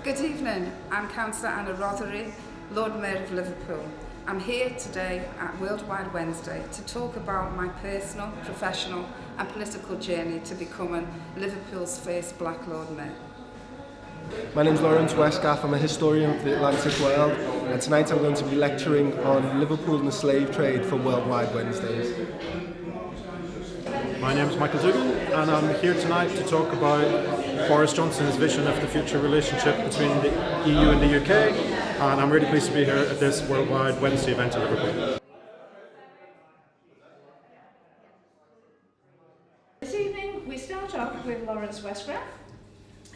Good evening, I'm Councillor Anna Rothery, Lord Mayor of Liverpool. I'm here today at Worldwide Wednesday to talk about my personal, professional and political journey to becoming Liverpool's first Black Lord Mayor. My name is Lawrence Westgaff, I'm a historian of the Atlantic world, and tonight I'm going to be lecturing on Liverpool and the slave trade for Worldwide Wednesdays. My name is Michael Dugan, and I'm here tonight to talk about Boris Johnson's vision of the future relationship between the EU and the UK, and I'm really pleased to be here at this Worldwide Wednesday event in Liverpool. This evening we start off with Lawrence Westgaff,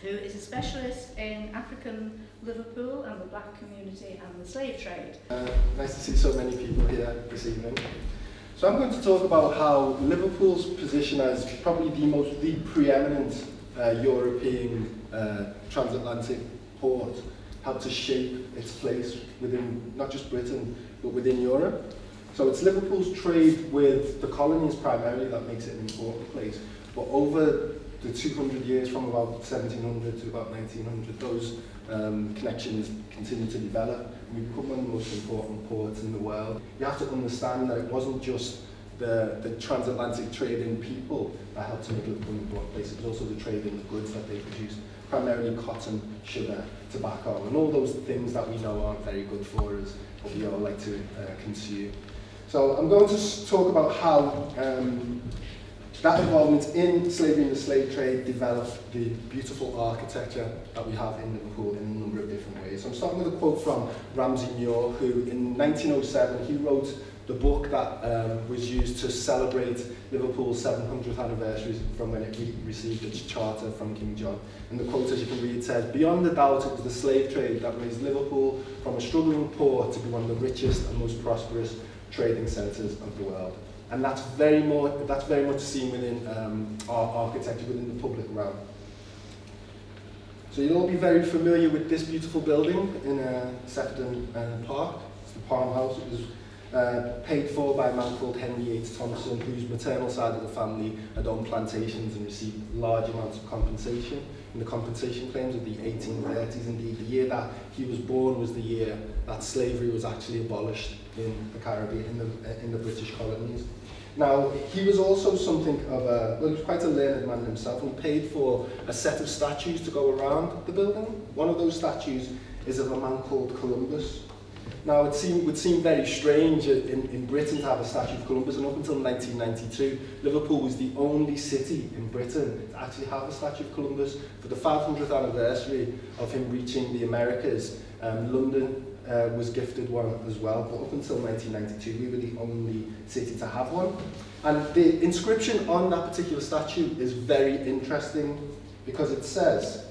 who is a specialist in African Liverpool and the black community and the slave trade. Nice to see so many people here this evening. So I'm going to talk about how Liverpool's position as probably the preeminent European transatlantic port helped to shape its place within not just Britain but within Europe. So it's Liverpool's trade with the colonies primarily that makes it an important place. But over the 200 years from about 1700 to about 1900, those connections continue to develop and we become one of the most important ports in the world. You have to understand that it wasn't just the transatlantic trade in people that helped to make Liverpool an important place, it was also the trade in the goods that they produced, primarily cotton, sugar, tobacco, and all those things that we know aren't very good for us, but we all like to consume. So I'm going to talk about how that involvement in slavery and the slave trade developed the beautiful architecture that we have in Liverpool in a number of different ways. So I'm starting with a quote from Ramsay Muir, who in 1907, he wrote the book that was used to celebrate Liverpool's 700th anniversary from when it received its charter from King John. And the quote, as you can read, says, "Beyond a doubt it was the slave trade that raised Liverpool from a struggling port to be one of the richest and most prosperous trading centres of the world." And that's very much seen within our architecture, within the public realm. So you'll all be very familiar with this beautiful building in Sefton Park. It's the Palm House. It was paid for by a man called Henry Yates Thompson, whose maternal side of the family had owned plantations and received large amounts of compensation. And the compensation claims of the 1830s, indeed, the year that he was born was the year that slavery was actually abolished in the Caribbean, in the British colonies. Now, he was also something of he was quite a learned man himself, and he paid for a set of statues to go around the building. One of those statues is of a man called Columbus. Now, would seem very strange in Britain to have a statue of Columbus, and up until 1992, Liverpool was the only city in Britain to actually have a statue of Columbus. For the 500th anniversary of him reaching the Americas, London was gifted one as well, but up until 1992 we were the only city to have one. And the inscription on that particular statue is very interesting because it says,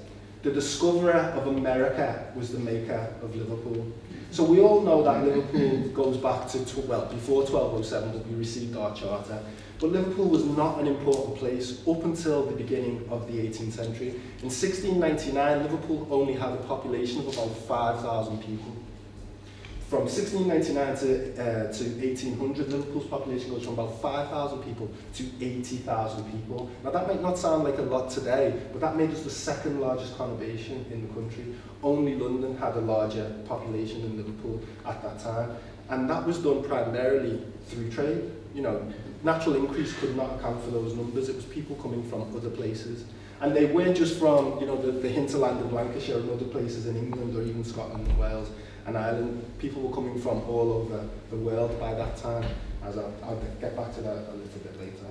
"The discoverer of America was the maker of Liverpool." So we all know that Liverpool goes back to, before 1207 that we received our charter, but Liverpool was not an important place up until the beginning of the 18th century. In 1699, Liverpool only had a population of about 5,000 people. From 1699 to 1800, Liverpool's population goes from about 5,000 people to 80,000 people. Now that might not sound like a lot today, but that made us the second largest conurbation in the country. Only London had a larger population than Liverpool at that time. And that was done primarily through trade. You know, natural increase could not account for those numbers. It was people coming from other places. And they weren't just from, the hinterland of Lancashire and other places in England or even Scotland and Wales and Ireland. People were coming from all over the world by that time, as I'll get back to that a little bit later.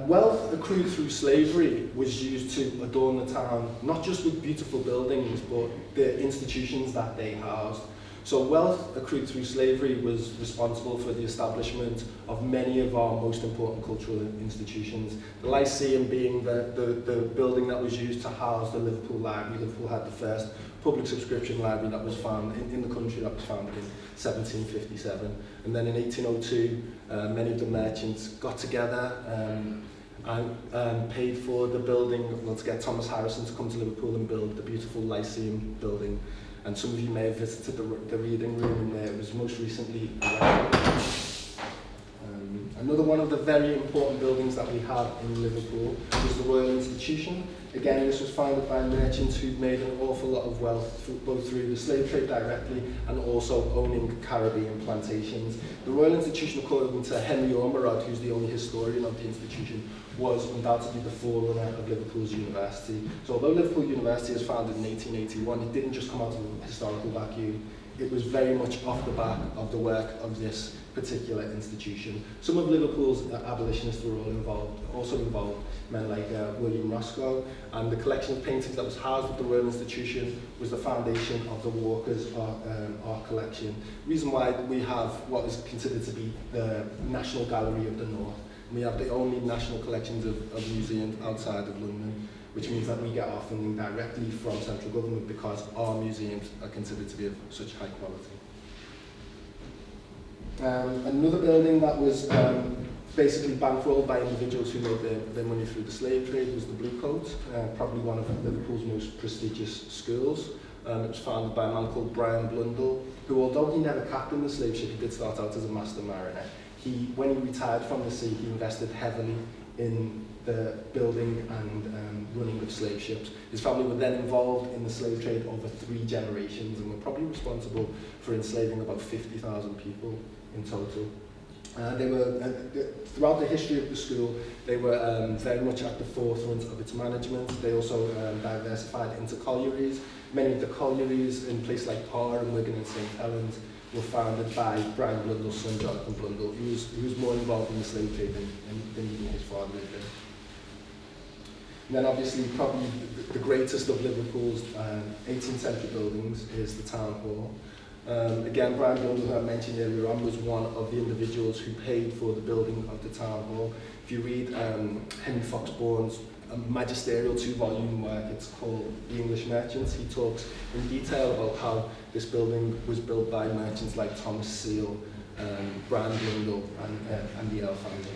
Wealth accrued through slavery was used to adorn the town, not just with beautiful buildings, but the institutions that they housed. So wealth accrued through slavery was responsible for the establishment of many of our most important cultural institutions. The Lyceum being the building that was used to house the Liverpool Library. Liverpool had the first public subscription library that was found in the country, that was founded in 1757. And then in 1802, many of the merchants got together and paid for the building, to get Thomas Harrison to come to Liverpool and build the beautiful Lyceum building. And some of you may have visited the reading room in there. It was most recently erected. Another one of the very important buildings that we have in Liverpool was the Royal Institution. Again, this was founded by merchants who'd made an awful lot of wealth both through the slave trade directly and also owning Caribbean plantations. The Royal Institution, according to Henry Ormerod, who's the only historian of the institution, was undoubtedly the forerunner of Liverpool's university. So although Liverpool University was founded in 1881, it didn't just come out of a historical vacuum. It was very much off the back of the work of this particular institution. Some of Liverpool's abolitionists were also involved, men like William Roscoe, and the collection of paintings that was housed at the Royal Institution was the foundation of the Walker's art collection. Reason why we have what is considered to be the National Gallery of the North. We have the only national collections of museums outside of London, which means that we get our funding directly from central government because our museums are considered to be of such high quality. Another building that was basically bankrolled by individuals who made their money through the slave trade was the Blue Coat, probably one of Liverpool's most prestigious schools. It was founded by a man called Brian Blundell, who, although he never captained the slave ship, he did start out as a master mariner. When he retired from the sea, he invested heavily in the building and running of slave ships. His family were then involved in the slave trade over 3 generations and were probably responsible for enslaving about 50,000 people in total. They were, throughout the history of the school, they were very much at the forefront of its management. They also diversified into collieries. Many of the collieries in places like Parr and Wigan and St Helens were founded by Brian Blundell's son, Jonathan Blundell, who was more involved in the slave trade than even his father had been. And then obviously probably the greatest of Liverpool's 18th century buildings is the Town Hall. Again, Brian Blundell, who I mentioned earlier on, was one of the individuals who paid for the building of the Town Hall. If you read Henry Foxbourne's magisterial 2-volume work, it's called The English Merchants, he talks in detail about how this building was built by merchants like Thomas Seal, Brian Blundell, and the Earl family.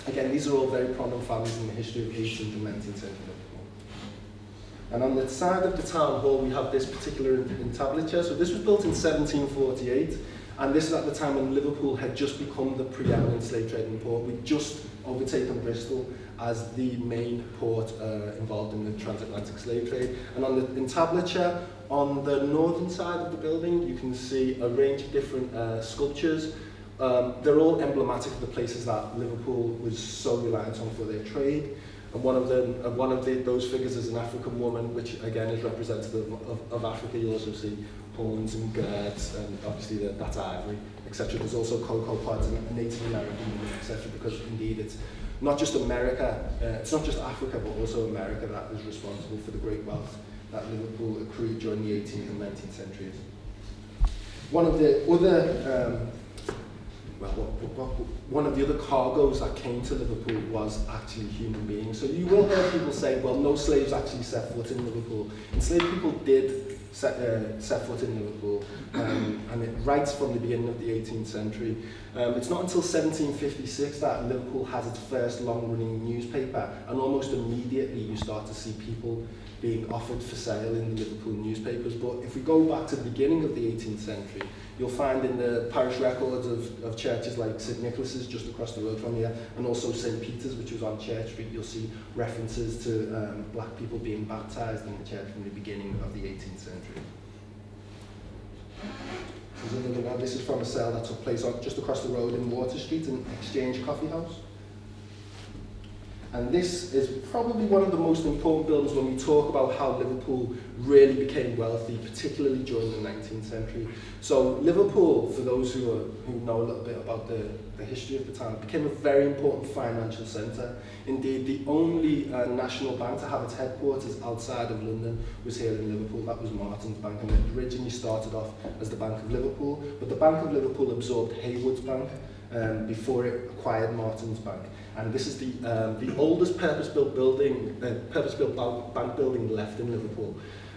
Again, these are all very prominent families in the history of 18th and 19th century Liverpool. And on the side of the Town Hall, we have this particular entablature. So this was built in 1748, and this is at the time when Liverpool had just become the preeminent slave trading port. We'd just overtaken Bristol as the main port involved in the transatlantic slave trade. And on the entablature, on the northern side of the building, you can see a range of different sculptures. They're all emblematic of the places that Liverpool was so reliant on for their trade. And one of those figures is an African woman, which again is representative of Africa. You'll also see horns and girds, and obviously that's ivory, etc. There's also cocoa pods and Native American women, etc. Because indeed it's not just America, it's not just Africa, but also America that is responsible for the great wealth that Liverpool accrued during the 18th and 19th centuries. One of the other cargoes that came to Liverpool was actually human beings. So you will hear people say, well, no slaves actually set foot in Liverpool. Enslaved people did set foot in Liverpool, and it right from the beginning of the 18th century. It's not until 1756 that Liverpool has its first long-running newspaper, and almost immediately you start to see people being offered for sale in the Liverpool newspapers. But if we go back to the beginning of the 18th century, you'll find in the parish records of churches like St Nicholas's just across the road from here, and also St Peter's, which was on Church Street, you'll see references to black people being baptised in the church from the beginning of the 18th century. There's another one. This is from a sale that took place just across the road in Water Street in Exchange Coffee House. And this is probably one of the most important buildings when we talk about how Liverpool really became wealthy, particularly during the 19th century. So Liverpool, for those who know a little bit about the history of the town, became a very important financial centre. Indeed, the only national bank to have its headquarters outside of London was here in Liverpool. That was Martin's Bank, and it originally started off as the Bank of Liverpool, but the Bank of Liverpool absorbed Haywood's Bank before it acquired Martin's Bank. And this is the oldest purpose-built bank building left in Liverpool.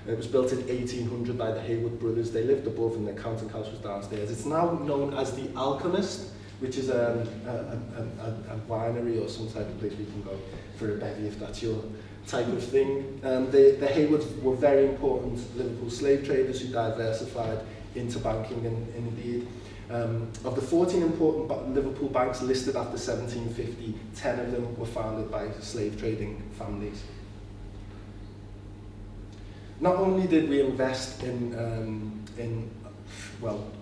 It was built in 1800 by the Haywood brothers. They lived above and their counting house was downstairs. It's now known as the Alchemist, which is a winery or some type of place where you can go for a bevy if that's your type of thing. The Haywoods were very important Liverpool slave traders who diversified into banking and indeed Of the 14 important Liverpool banks listed after 1750, 10 of them were founded by slave trading families. Not only did we invest in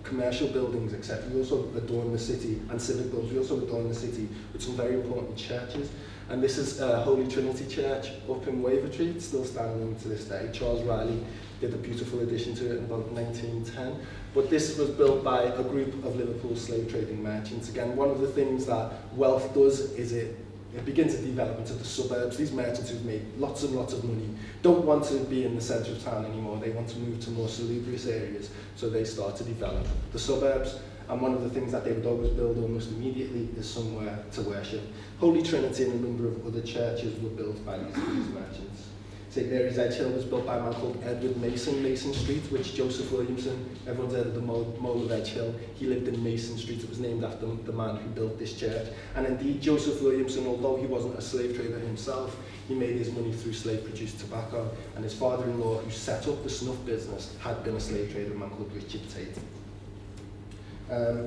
commercial buildings, etc., we also adorned the city, and civic buildings, we also adorned the city with some very important churches. And this is Holy Trinity Church up in Wavertree. It's still standing to this day. Charles Riley did a beautiful addition to it in about 1910. But this was built by a group of Liverpool slave trading merchants. Again, one of the things that wealth does is it begins to develop into the suburbs. These merchants who've made lots and lots of money don't want to be in the centre of town anymore. They want to move to more salubrious areas. So they start to develop the suburbs. And one of the things that they would always build almost immediately is somewhere to worship. Holy Trinity and a number of other churches were built by these merchants. St Mary's Edge Hill was built by a man called Edward Mason, Mason Street, which Joseph Williamson, everyone's heard of the mole of Edge Hill. He lived in Mason Street. It was named after the man who built this church. And indeed, Joseph Williamson, although he wasn't a slave trader himself, he made his money through slave-produced tobacco. And his father-in-law, who set up the snuff business, had been a slave trader, a man called Richard Tate.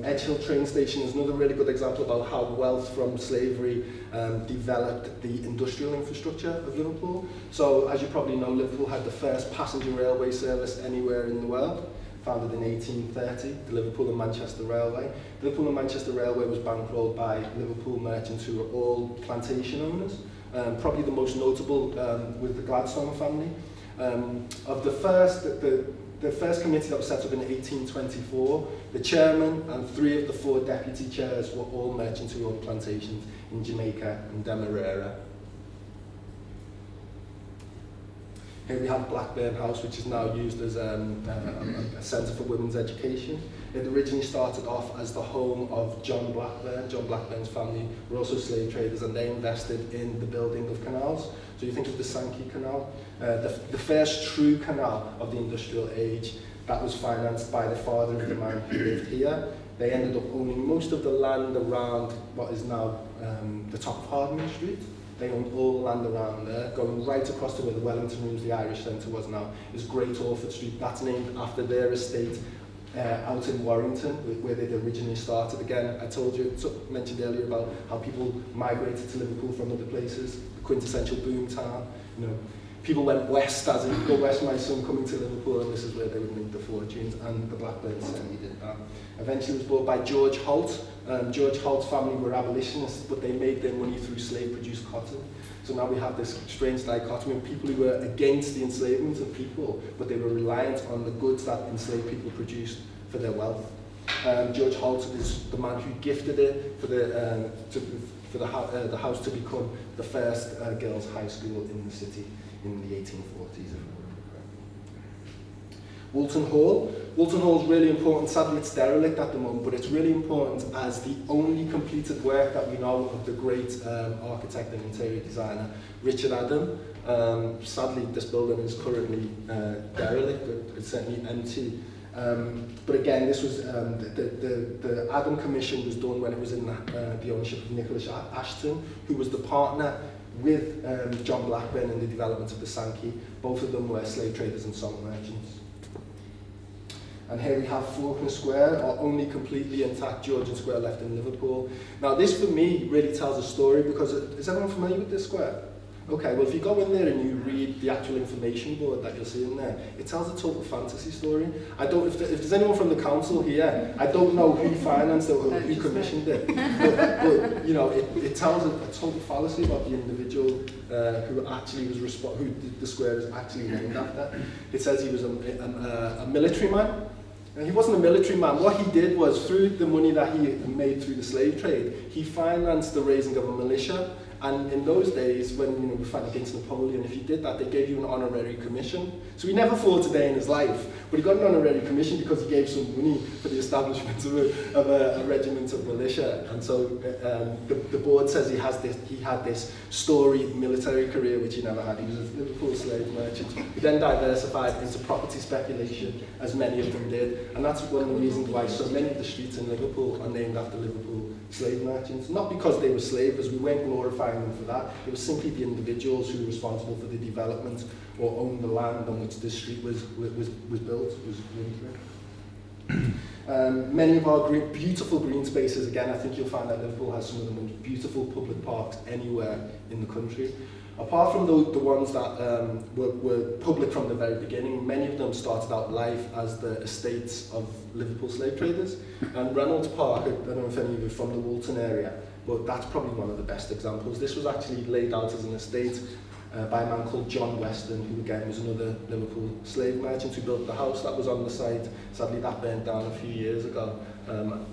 Edge Hill train station is another really good example about how wealth from slavery developed the industrial infrastructure of Liverpool. So, as you probably know, Liverpool had the first passenger railway service anywhere in the world, founded in 1830, the Liverpool and Manchester Railway. The Liverpool and Manchester Railway was bankrolled by Liverpool merchants who were all plantation owners. Probably the most notable was the Gladstone family. Of the first committee that was set up in 1824, the chairman and 3 of the 4 deputy chairs were all merchants who owned plantations in Jamaica and Demerara. Here we have Blackburn House, which is now used as a centre for women's education. It originally started off as the home of John Blackburn. John Blackburn's family were also slave traders, and they invested in the building of canals. So you think of the Sankey Canal, the first true canal of the industrial age that was financed by the father of the man who lived here. They ended up owning most of the land around what is now the top of Hardman Street. They owned all the land around there, going right across to where the Wellington Rooms, the Irish Centre was now, is Great Orford Street. That's named after their estate out in Warrington, where they'd originally started. Again, I told you, mentioned earlier about how people migrated to Liverpool from other places, the quintessential boom town. You know, people went west, as in go west, my son, coming to Liverpool, and this is where they would make the fortunes, and the Blackburns certainly did that. Eventually it was bought by George Holt. George Holt's family were abolitionists, but they made their money through slave-produced cotton. So now we have this strange dichotomy of people who were against the enslavement of people, but they were reliant on the goods that enslaved people produced for their wealth. George Holt is the man who gifted it for the house to become the first girls' high school in the city in the 1840s. Woolton Hall. Woolton Hall is really important. Sadly, it's derelict at the moment, but it's really important as the only completed work that we know of the great architect and interior designer, Richard Adam. Sadly, this building is currently derelict, but it's certainly empty. But again, this was the Adam Commission was done when it was in the ownership of Nicholas Ashton, who was the partner with John Blackburn in the development of the Sankey. Both of them were slave traders and salt merchants. And here we have Faulkner Square, our only completely intact Georgian square left in Liverpool. Now this for me really tells a story, because is everyone familiar with this square? Okay, well if you go in there and you read the actual information board that you'll see in there, it tells a total fantasy story. I don't, if there's anyone from the council here, I don't know who financed it or who commissioned it, but you know, it tells a total fallacy about the individual who actually was who the square is actually named after. It says he was a military man. And he wasn't a military man. What he did was, through the money that he made through the slave trade, he financed the raising of a militia. And in those days, when we fought against Napoleon, if you did that, they gave you an honorary commission. So he never fought a day in his life, but he got an honorary commission because he gave some money for the establishment of a regiment of militia. And so the board says he had this storied military career which he never had. He was a Liverpool slave merchant. He then diversified into property speculation, as many of them did. And that's one of the reasons why so many of the streets in Liverpool are named after Liverpool slave merchants. Not because they were slavers, we weren't glorifying them for that. It was simply the individuals who were responsible for the development or owned the land on which this street was built, was really great. Many of our beautiful green spaces, again, I think you'll find that Liverpool has some of the most beautiful public parks anywhere in the country. Apart from the ones that were public from the very beginning, many of them started out life as the estates of Liverpool slave traders. And Reynolds Park, I don't know if any of you are from the Walton area, but that's probably one of the best examples. This was actually laid out as an estate by a man called John Weston, who again was another Liverpool slave merchant who built the house that was on the site. Sadly, that burnt down a few years ago,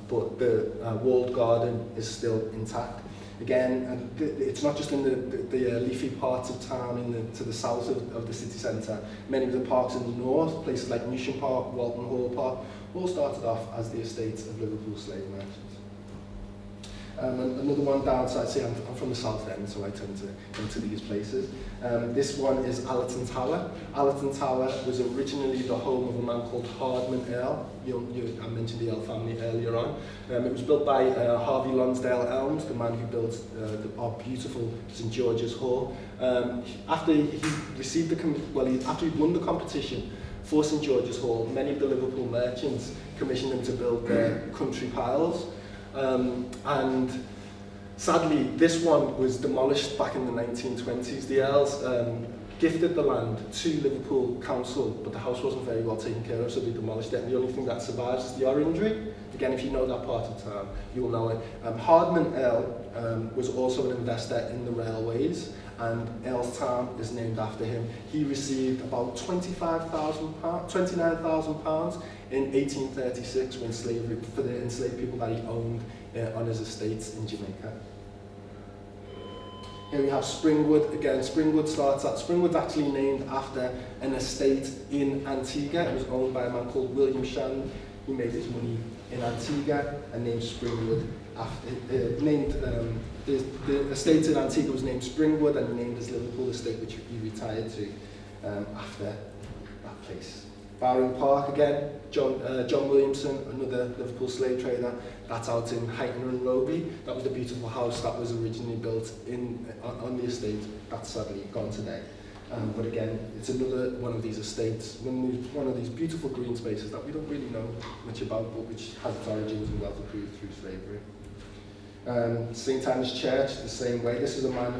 but the walled garden is still intact. Again, it's not just in the leafy parts of town to the south of the city centre. Many of the parks in the north, places like Newsham Park, Walton Hall Park, all started off as the estates of Liverpool slave merchants. And another one downside, see, I'm from the south end, so I tend to go to these places. This one is Allerton Tower. Allerton Tower was originally the home of a man called Hardman Earl. I mentioned the Earl family earlier on. It was built by Harvey Lonsdale Elms, the man who built our beautiful St George's Hall. After he received after he won the competition for St George's Hall, many of the Liverpool merchants commissioned him to build their country piles. And sadly, this one was demolished back in the 1920s. The Earls gifted the land to Liverpool Council, but the house wasn't very well taken care of, so they demolished it. And the only thing that survives is the orangery. Again, if you know that part of town, you'll know it. Hardman Earl was also an investor in the railways, and Earlstown is named after him. He received about £29,000 in 1836 when slavery, for the enslaved people that he owned on his estates in Jamaica. Here we have Springwood. Again, Springwood's actually named after an estate in Antigua. It was owned by a man called William Shand, who made his money in Antigua and named Springwood after, the estate in Antigua was named Springwood and named his Liverpool estate, which he retired to after that place. Barring Park again, John Williamson, another Liverpool slave trader, that's out in Highton and Roby. That was the beautiful house that was originally built on the estate. That's sadly gone today. But again, it's another one of these estates, one of these beautiful green spaces that we don't really know much about, but which has its origins in wealth accrued through slavery. St Anne's Church, the same way. This is a man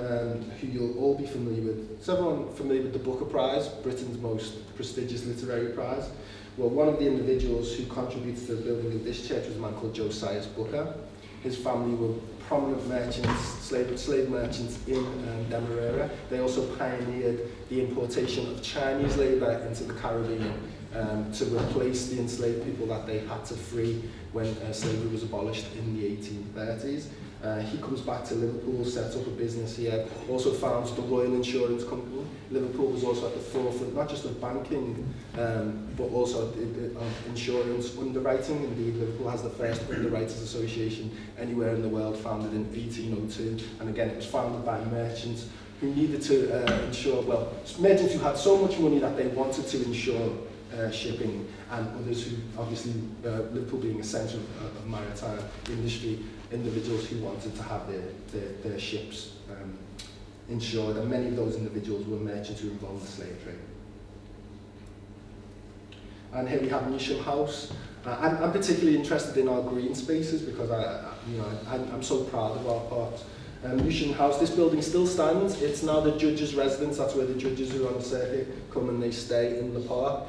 who you'll all be familiar with. Is everyone familiar with the Booker Prize, Britain's most prestigious literary prize? Well, one of the individuals who contributed to the building of this church was a man called Josiah Booker. His family were prominent merchants, slave merchants in Demerara. They also pioneered the importation of Chinese labour into the Caribbean to replace the enslaved people that they had to free when slavery was abolished in the 1830s. He comes back to Liverpool, sets up a business here, also founds the Royal Insurance Company. Liverpool was also at the forefront, not just of banking, but also of insurance underwriting. Indeed, Liverpool has the first Underwriters Association anywhere in the world, founded in 1802. And again, it was founded by merchants who needed to merchants who had so much money that they wanted to insure shipping, and others who, obviously, Liverpool being a centre of maritime industry, individuals who wanted to have their ships insured, and many of those individuals were merchants who were involved in the slave trade. And here we have Newsham House. I'm particularly interested in our green spaces because I'm so proud of our parks. Newsham House, this building still stands. It's now the judges' residence. That's where the judges who are on the circuit come and they stay in the park.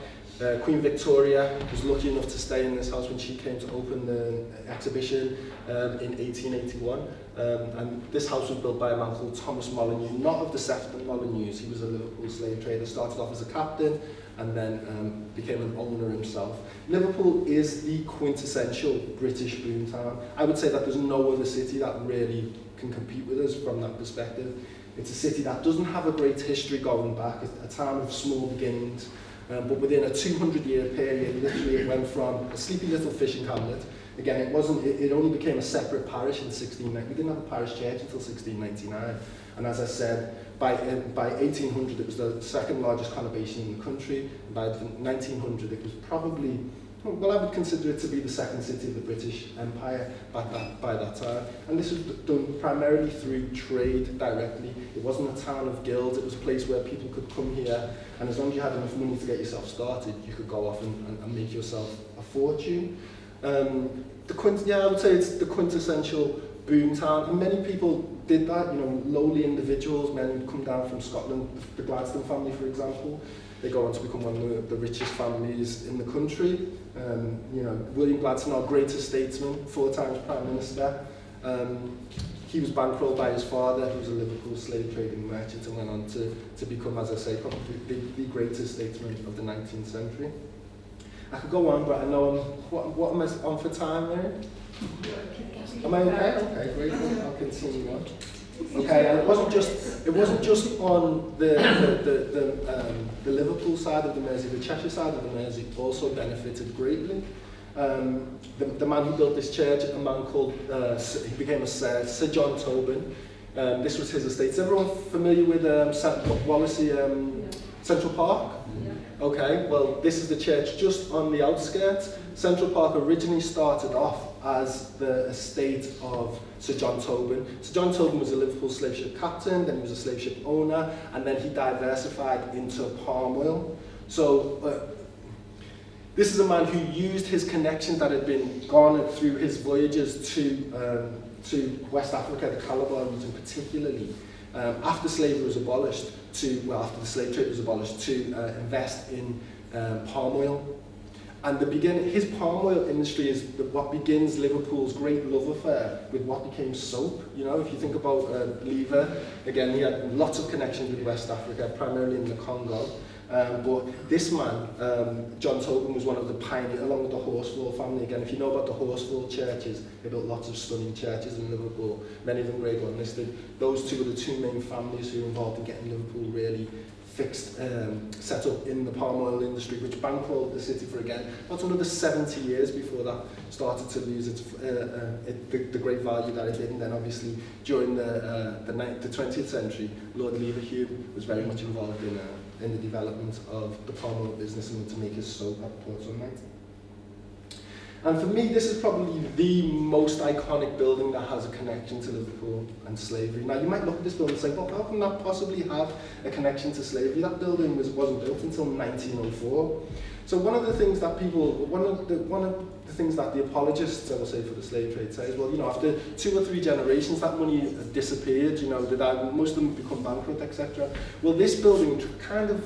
Queen Victoria was lucky enough to stay in this house when she came to open the exhibition in 1881. And this house was built by a man called Thomas Molyneux, not of the Sefton Molyneux. He was a Liverpool slave trader, started off as a captain and then became an owner himself. Liverpool is the quintessential British boomtown. I would say that there's no other city that really can compete with us from that perspective. It's a city that doesn't have a great history going back. It's a town of small beginnings. But within a 200-year period, literally it went from a sleepy little fishing hamlet. Again, it only became a separate parish in 1690. We didn't have a parish church until 1699. And as I said, by 1800 it was the second largest conurbation in the country. By 1900 it was probably, well, I would consider it to be the second city of the British Empire by that time. And this was done primarily through trade directly. It wasn't a town of guilds, it was a place where people could come here, and as long as you had enough money to get yourself started, you could go off and make yourself a fortune. I would say it's the quintessential boom town, and many people did that. You know, lowly individuals, men who'd come down from Scotland, the Gladstone family, for example. They go on to become one of the richest families in the country. You know, William Gladstone, our greatest statesman, 4 times Prime Minister. He was bankrolled by his father, who was a Liverpool slave trading merchant, and went on to become, as I say, probably the greatest statesman of the 19th century. I could go on, but I know what am I on for time, Mary? Am I okay? Okay, great. I'll continue on. Okay, and it wasn't just on the Liverpool side of the Mersey, the Cheshire side of the Mersey also benefited greatly. The man who built this church, a man called, he became a Sir John Tobin. This was his estate. Is everyone familiar with Wallasey Central Park? Yeah. Okay, well, this is the church just on the outskirts. Central Park originally started off as the estate of Sir John Tobin. Sir John Tobin was a Liverpool slave ship captain, then he was a slave ship owner, and then he diversified into palm oil. So this is a man who used his connections that had been garnered through his voyages to West Africa, the Calabar region particularly, after slavery was abolished, after the slave trade was abolished, to invest in palm oil. And his palm oil industry is what begins Liverpool's great love affair with what became soap. You know, if you think about Lever, again, he had lots of connections with West Africa, primarily in the Congo. But this man, John Tobin, was one of the pioneers, along with the Horsfall family. Again, if you know about the Horsfall churches, they built lots of stunning churches in Liverpool, many of them Grade 1 listed. Those two were the 2 main families who were involved in getting Liverpool really fixed, set up in the palm oil industry, which bankrolled the city for, again, about another 70 years before that started to lose the great value that it did. And then obviously during the 20th century, Lord Leverhulme was very much involved in the development of the palm oil business and to make his soap at Portsmouth. And for me, this is probably the most iconic building that has a connection to Liverpool and slavery. Now, you might look at this building and say, well, how can that possibly have a connection to slavery? That building wasn't built until 1904. So one of the things that the apologists, I will say, for the slave trade say is, well, you know, after 2 or 3 generations, that money disappeared, you know, most of them become bankrupt, etc. Well, this building kind of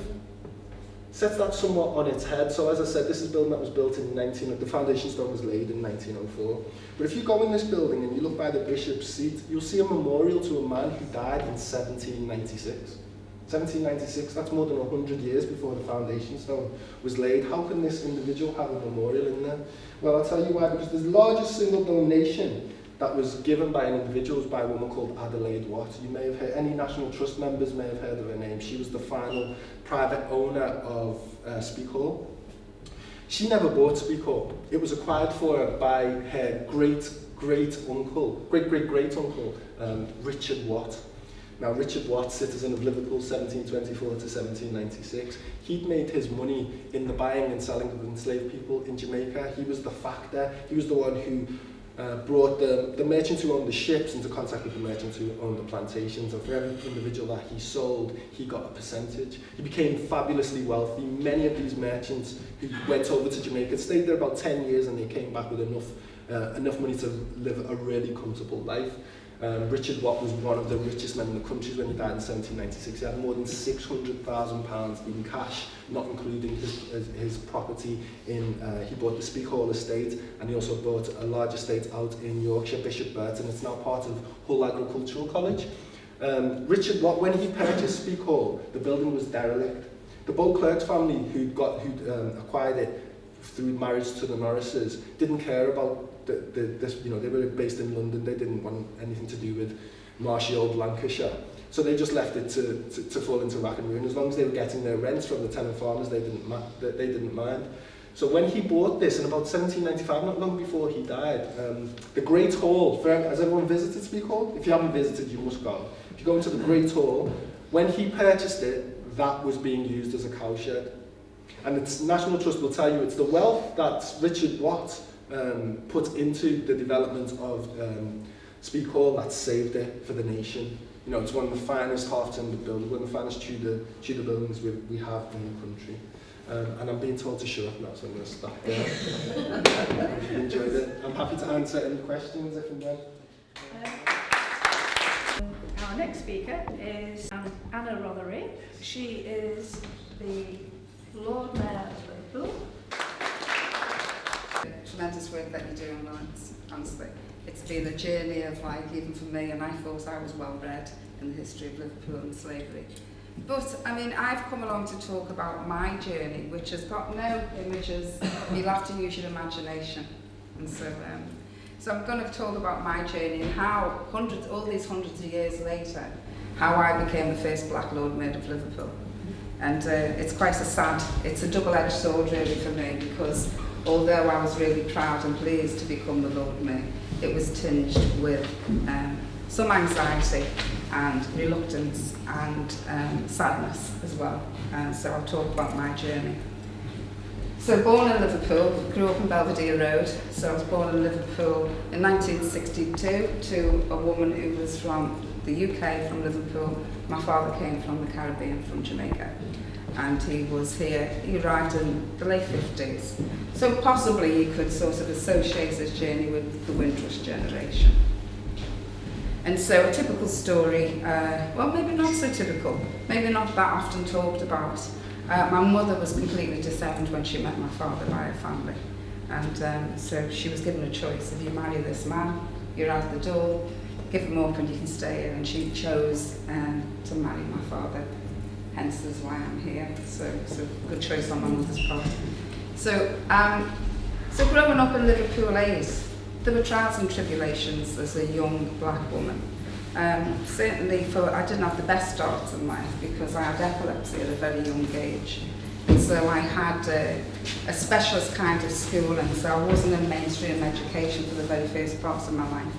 sets that somewhat on its head. So as I said, this is a building that was built in the foundation stone was laid in 1904. But if you go in this building and you look by the bishop's seat, you'll see a memorial to a man who died in 1796. 1796, that's more than 100 years before the foundation stone was laid. How can this individual have a memorial in there? Well, I'll tell you why, because the largest single donation that was given by an individual was by a woman called Adelaide Watt. You may have heard, any National Trust members may have heard of her name. She was the final private owner of Speke Hall. She never bought Speke Hall. It was acquired for her by her great-great-uncle, Richard Watt. Now, Richard Watt, citizen of Liverpool, 1724 to 1796, he'd made his money in the buying and selling of enslaved people in Jamaica. He was the factor. He was the one who brought the merchants who owned the ships into contact with the merchants who owned the plantations, and for every individual that he sold, he got a percentage. He became fabulously wealthy. Many of these merchants who went over to Jamaica stayed there about 10 years, and they came back with enough money to live a really comfortable life. Richard Watt was one of the richest men in the country when he died in 1796. He had more than £600,000 in cash, not including his property he bought the Speke Hall estate, and he also bought a large estate out in Yorkshire, Bishop Burton. It's now part of Hull Agricultural College. Richard Watt, when he purchased Speke Hall, the building was derelict. The Beauclerk family who'd acquired it through marriage to the Norrises didn't care about this, you know, they were based in London. They didn't want anything to do with marshy old Lancashire. So they just left it to fall into rack and ruin. As long as they were getting their rents from the tenant farmers, they didn't mind. So when he bought this in about 1795, not long before he died, the Great Hall, has everyone visited Speke Hall? If you haven't visited, you must go. If you go into the Great Hall, when he purchased it, that was being used as a cowshed. And its National Trust will tell you it's the wealth that Richard Watt put into the development of Speke Hall that saved it for the nation. You know, it's one of the finest half-timbered buildings, one of the finest Tudor buildings we have in the country. And I'm being told to shut up now, so I'm going to stop there. Hope you enjoyed it. I'm happy to answer any questions if and when. Our next speaker is Anna Rothery. She is the Lord Mayor of Liverpool. Tremendous work that you're doing, Lawrence, honestly. It's been a journey of like, even for me, and I thought I was well read in the history of Liverpool and slavery. But, I mean, I've come along to talk about my journey, which has got no images. You'll have to use your imagination. And so I'm going to talk about my journey and how all these hundreds of years later, how I became the first Black Lord Mayor of Liverpool. And it's quite it's a double-edged sword really for me, because although I was really proud and pleased to become the Lord Mayor, it was tinged with some anxiety and reluctance and sadness as well. So I'll talk about my journey. So born in Liverpool, grew up in Belvedere Road. So I was born in Liverpool in 1962 to a woman who was from the UK, from Liverpool. My father came from the Caribbean, from Jamaica. And he arrived in the late 50s. So possibly you could sort of associate his journey with the Windrush generation. And so a typical story, well, maybe not so typical, maybe not that often talked about. My mother was completely disowned when she met my father by her family. And so she was given a choice: if you marry this man, you're out the door, give him up and you can stay here. And she chose to marry my father. Hence is why I'm here. So good choice on my mother's part. So growing up in Liverpool 8, there were trials and tribulations as a young black woman. Certainly I didn't have the best start in life because I had epilepsy at a very young age. And so I had a specialist kind of schooling, so I wasn't in mainstream education for the very first parts of my life.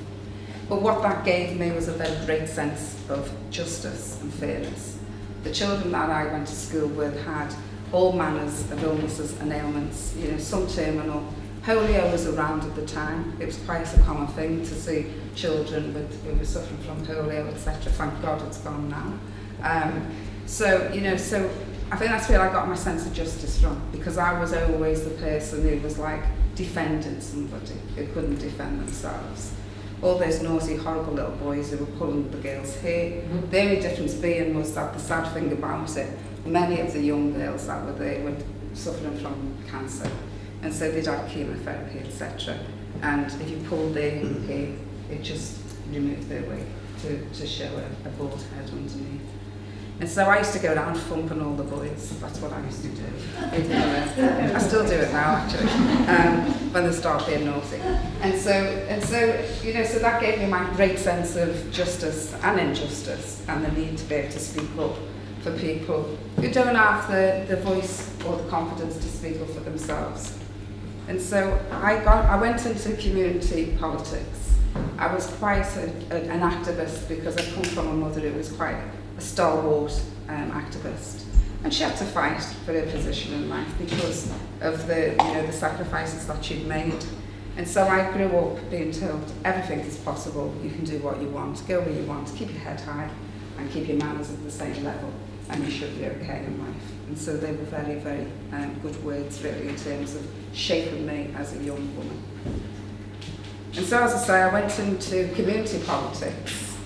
But what that gave me was a very great sense of justice and fairness. The children that I went to school with had all manners of illnesses and ailments, some terminal. Polio was around at the time. It was quite a common thing to see children who were suffering from polio, etc. Thank God it's gone now. So I think that's where I got my sense of justice from, because I was always the person who was like defending somebody who couldn't defend themselves. All those naughty, horrible little boys who were pulling the girls' hair. The only difference being was that the sad thing about it, many of the young girls that were there were suffering from cancer. And so they'd had chemotherapy, etc. And if you pulled their hair, it just removed their wig to show a bald head underneath. And so I used to go around thumping all the boys. That's what I used to do. I still do it now, actually, when they start being naughty. And so that gave me my great sense of justice and injustice, and the need to be able to speak up for people who don't have the voice or the confidence to speak up for themselves. And so I went into community politics. I was quite an activist because I come from a mother who was quite a stalwart activist, and she had to fight for her position in life because of the sacrifices that she'd made. And so I grew up being told everything is possible, you can do what you want, go where you want, keep your head high and keep your manners at the same level, and you should be okay in life. And so they were very, very good words really in terms of shaping me as a young woman. And so, as I say, I went into community politics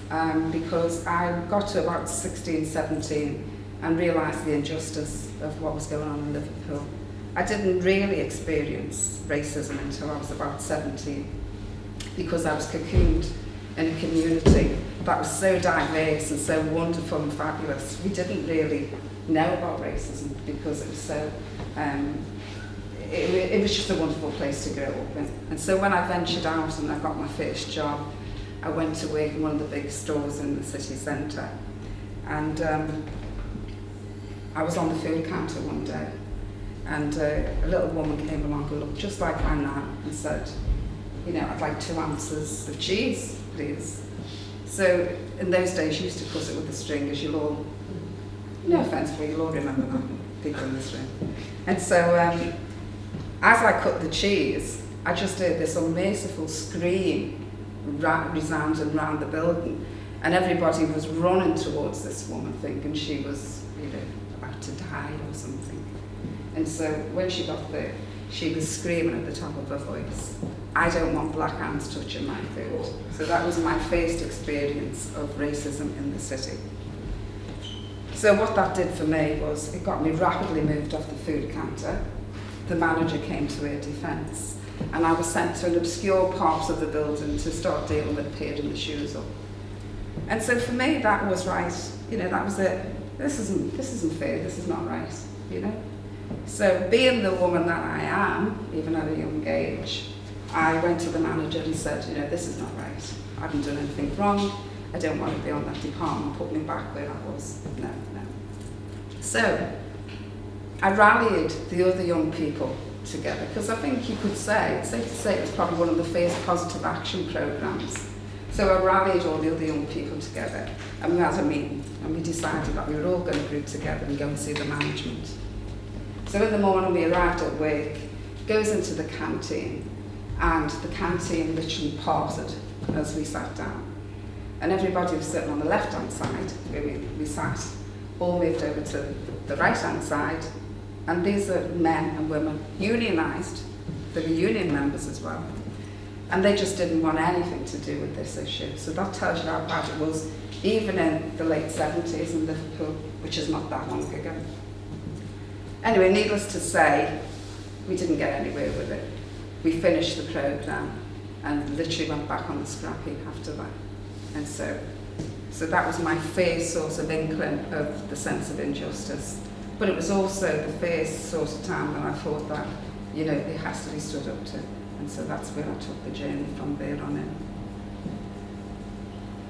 because I got to about 16, 17 and realised the injustice of what was going on in Liverpool. I didn't really experience racism until I was about 17 because I was cocooned in a community that was so diverse and so wonderful and fabulous. We didn't really know about racism because it was so, it was just a wonderful place to grow up in. And so when I ventured out and I got my first job, I went to work in one of the big stores in the city centre. And I was on the food counter one day, and a little woman came along who looked just like my nan and said, I'd like 2 ounces of cheese, please. So in those days, you used to cut it with a string, as you'll all, no offence, but you'll all remember that, people in this room. And so as I cut the cheese, I just heard this unmerciful scream resounding around the building, and everybody was running towards this woman thinking she was about to die or something. And so when she got there, she was screaming at the top of her voice, "I don't want black hands touching my food." So that was my first experience of racism in the city. So what that did for me was it got me rapidly moved off the food counter. The manager came to her defence, and I was sent to an obscure part of the building to start dealing with pairing the shoes up. And so for me, that was right. You know, that was it. This isn't fair. This is not right. You know. So being the woman that I am, even at a young age, I went to the manager and said, you know, this is not right. I haven't done anything wrong. I don't want to be on that department. Put me back where I was. No. So I rallied the other young people together, because I think you could say, it's safe to say, it was probably one of the first positive action programmes. So I rallied all the other young people together, and we had a meeting, and we decided that we were all going to group together and go and see the management. So in the morning we arrived at work, goes into the canteen, and the canteen literally parted as we sat down. And everybody was sitting on the left-hand side, where we sat, all moved over to the right-hand side, and these are men and women, unionised. They were union members as well. And they just didn't want anything to do with this issue. So that tells you how bad it was, even in the late 70s in Liverpool, which is not that long ago. Anyway, needless to say, we didn't get anywhere with it. We finished the programme and literally went back on the scrap heap after that. And so that was my first sort of inkling of the sense of injustice. But it was also the first sort of time when I thought that, you know, it has to be stood up to. And so that's where I took the journey from there on in.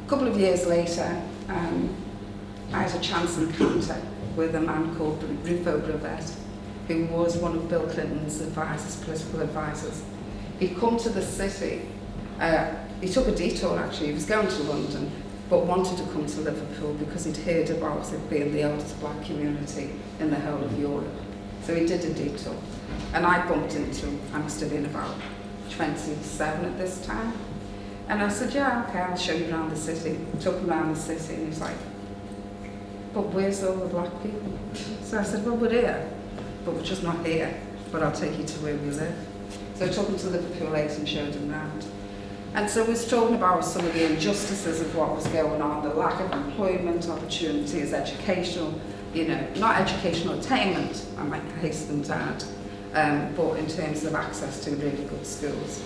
A couple of years later, I had a chance encounter with a man called Rufo Brevet, who was one of Bill Clinton's advisors, political advisors. He'd come to the city. He took a detour, actually. He was going to London, but wanted to come to Liverpool because he'd heard about it being the oldest black community in the whole of Europe. So he did a detour. And I bumped into him. I must have been about 27 at this time. And I said, yeah, okay, I'll show you around the city. Took him around the city, and he's like, but where's all the black people? So I said, well, we're here, but we're just not here. But I'll take you to where we live. So I took him to Liverpool 8 and showed him around. And so we was talking about some of the injustices of what was going on, the lack of employment opportunities, educational, you know, not educational attainment, I might hasten to add, but in terms of access to really good schools.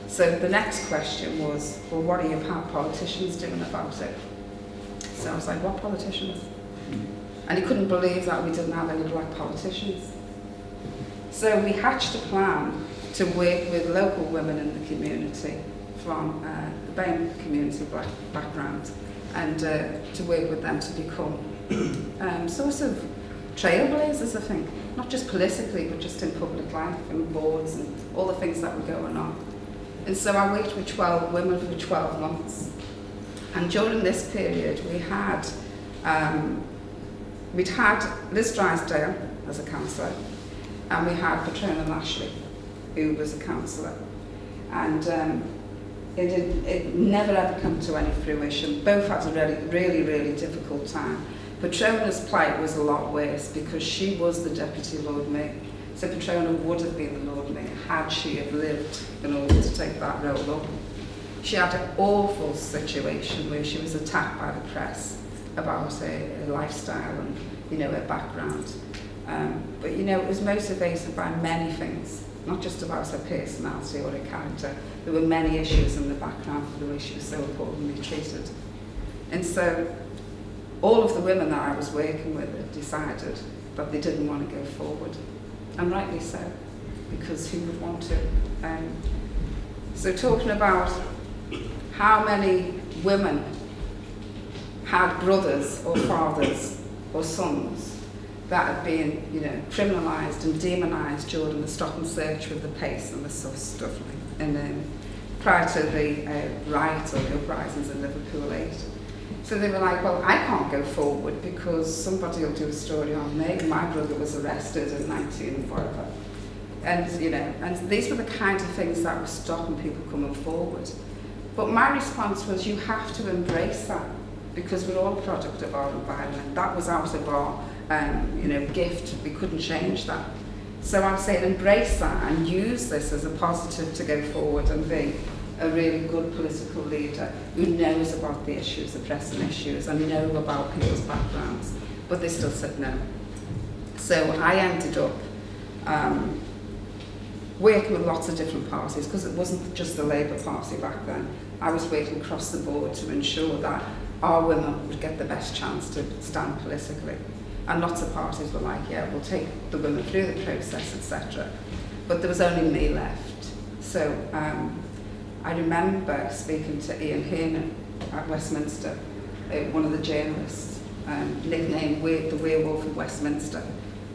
So the next question was, well, what are your politicians doing about it? So I was like, what politicians? And he couldn't believe that we didn't have any black politicians. So we hatched a plan to work with local women in the community from the BAME community background, and to work with them to become sort of trailblazers, I think, not just politically, but just in public life and boards and all the things that were going on. And so I worked with 12 women for 12 months. And during this period, we'd had Liz Drysdale as a councillor, and we had Patrona Lashley, who was a councillor. And it never ever come to any fruition. Both had a really difficult time. Patrona's plight was a lot worse because she was the Deputy Lord Mayor. So Patrona would have been the Lord Mayor had she have lived in order to take that role up. She had an awful situation where she was attacked by the press about her lifestyle and, you know, her background. But, you know, it was motivated by many things, not just about her personality or her character. There were many issues in the background for the way she was so appallingly treated. And so all of the women that I was working with decided that they didn't want to go forward. And rightly so, because who would want to? So talking about how many women had brothers or fathers or sons that had been, you know, criminalised and demonised during the stop and search with the pace and the sus stuff, and prior to the riots or the uprisings in Liverpool 8. So they were like, well, I can't go forward because somebody will do a story on me. My brother was arrested in 19 whatever. And, you know, and these were the kind of things that were stopping people coming forward. But my response was, you have to embrace that, because we're all a product of our environment. That was out of our, you know, gift. We couldn't change that. So I'm saying embrace that and use this as a positive to go forward and be a really good political leader who knows about the issues, the pressing issues, and know about people's backgrounds, but they still said no. So I ended up working with lots of different parties, because it wasn't just the Labour Party back then. I was working across the board to ensure that our women would get the best chance to stand politically. And lots of parties were like, yeah, we'll take the women through the process, etc. But there was only me left. So I remember speaking to Ian Hearn at Westminster, one of the journalists, nicknamed the Werewolf of Westminster.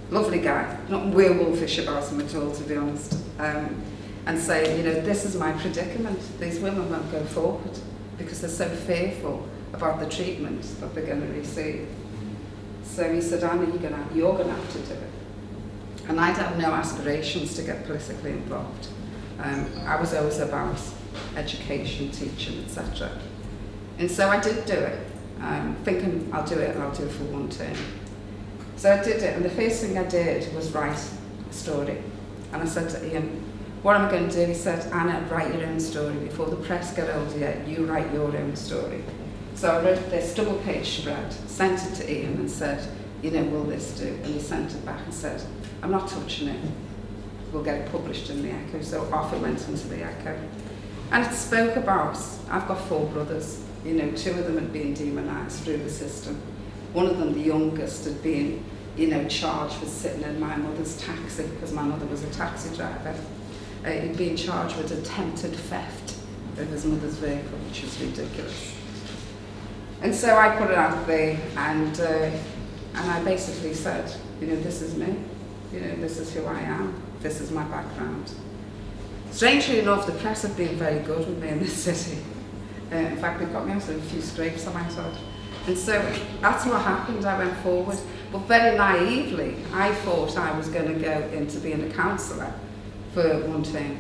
Lovely guy, not werewolfish about him at all, to be honest. And saying, this is my predicament. These women won't go forward because they're so fearful about the treatment that they're going to receive. So he said, Anna, you're going to have to do it. And I'd have no aspirations to get politically involved. I was always about education, teaching, etc. And so I did do it, thinking I'll do it and I'll do it for one term. So I did it, and the first thing I did was write a story. And I said to Ian, what am I going to do? He said, Anna, write your own story. Before the press get hold of you, you write your own story. So I wrote this double-page spread, sent it to Ian and said, will this do? And he sent it back and said, I'm not touching it. We'll get it published in the Echo. So off it went into the Echo. And it spoke about, I've got 4 brothers. 2 of them had been demonised through the system. One of them, the youngest, had been, charged with sitting in my mother's taxi, because my mother was a taxi driver. He'd been charged with attempted theft of his mother's vehicle, which was ridiculous. And so I put it out there, and I basically said, this is me. This is who I am. This is my background. Strangely enough, the press have been very good with me in this city. In fact, they've got me onto a few scrapes, I might add. And so that's what happened. I went forward. But very naively, I thought I was going to go into being a councillor for one term.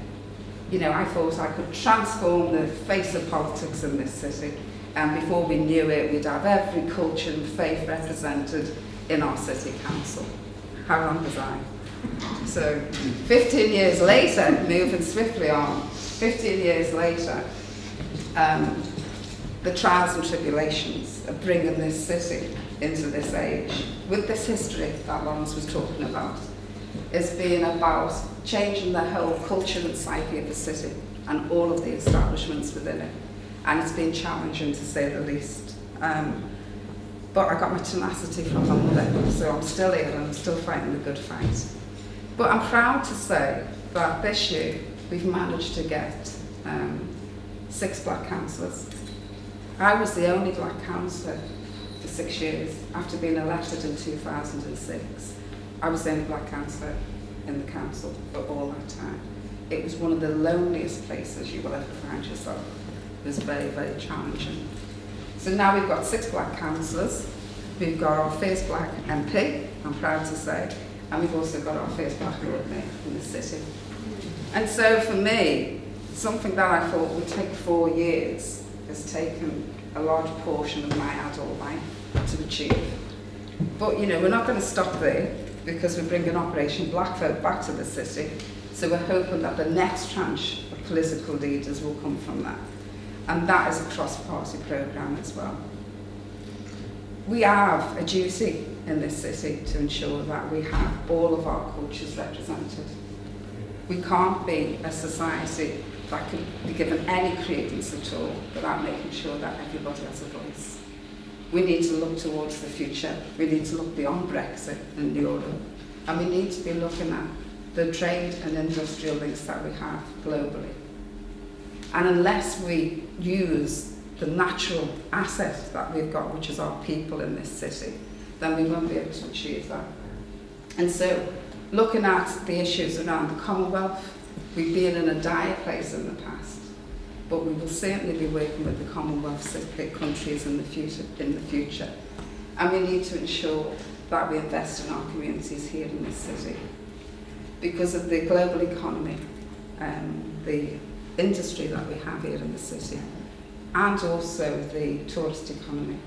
I thought I could transform the face of politics in this city. And before we knew it, we'd have every culture and faith represented in our city council. How wrong was I? So 15 years later, moving swiftly on, 15 years later, the trials and tribulations of bringing this city into this age, with this history that Lawrence was talking about, is being about changing the whole culture and psyche of the city and all of the establishments within it. And it's been challenging, to say the least. But I got my tenacity from my mother, so I'm still here and I'm still fighting the good fight. But I'm proud to say that this year we've managed to get 6 black councillors. I was the only black councillor for 6 years after being elected in 2006. I was the only black councillor in the council for all that time. It was one of the loneliest places you will ever find yourself. It was very, very challenging. So now we've got 6 black councillors. We've got our first black MP, I'm proud to say, and we've also got our first black Lord Mayor in the city. And so for me, something that I thought would take 4 years has taken a large portion of my adult life to achieve. But we're not going to stop there, because we're bringing Operation Black Vote back to the city. So we're hoping that the next tranche of political leaders will come from that. And that is a cross-party programme as well. We have a duty in this city to ensure that we have all of our cultures represented. We can't be a society that can be given any credence at all without making sure that everybody has a voice. We need to look towards the future. We need to look beyond Brexit and Europe. And we need to be looking at the trade and industrial links that we have globally. And unless we use the natural asset that we've got, which is our people in this city, then we won't be able to achieve that. And so, looking at the issues around the Commonwealth, we've been in a dire place in the past, but we will certainly be working with the Commonwealth countries in the future. And we need to ensure that we invest in our communities here in this city. Because of the global economy, the industry that we have here in the city, and also the tourist economy,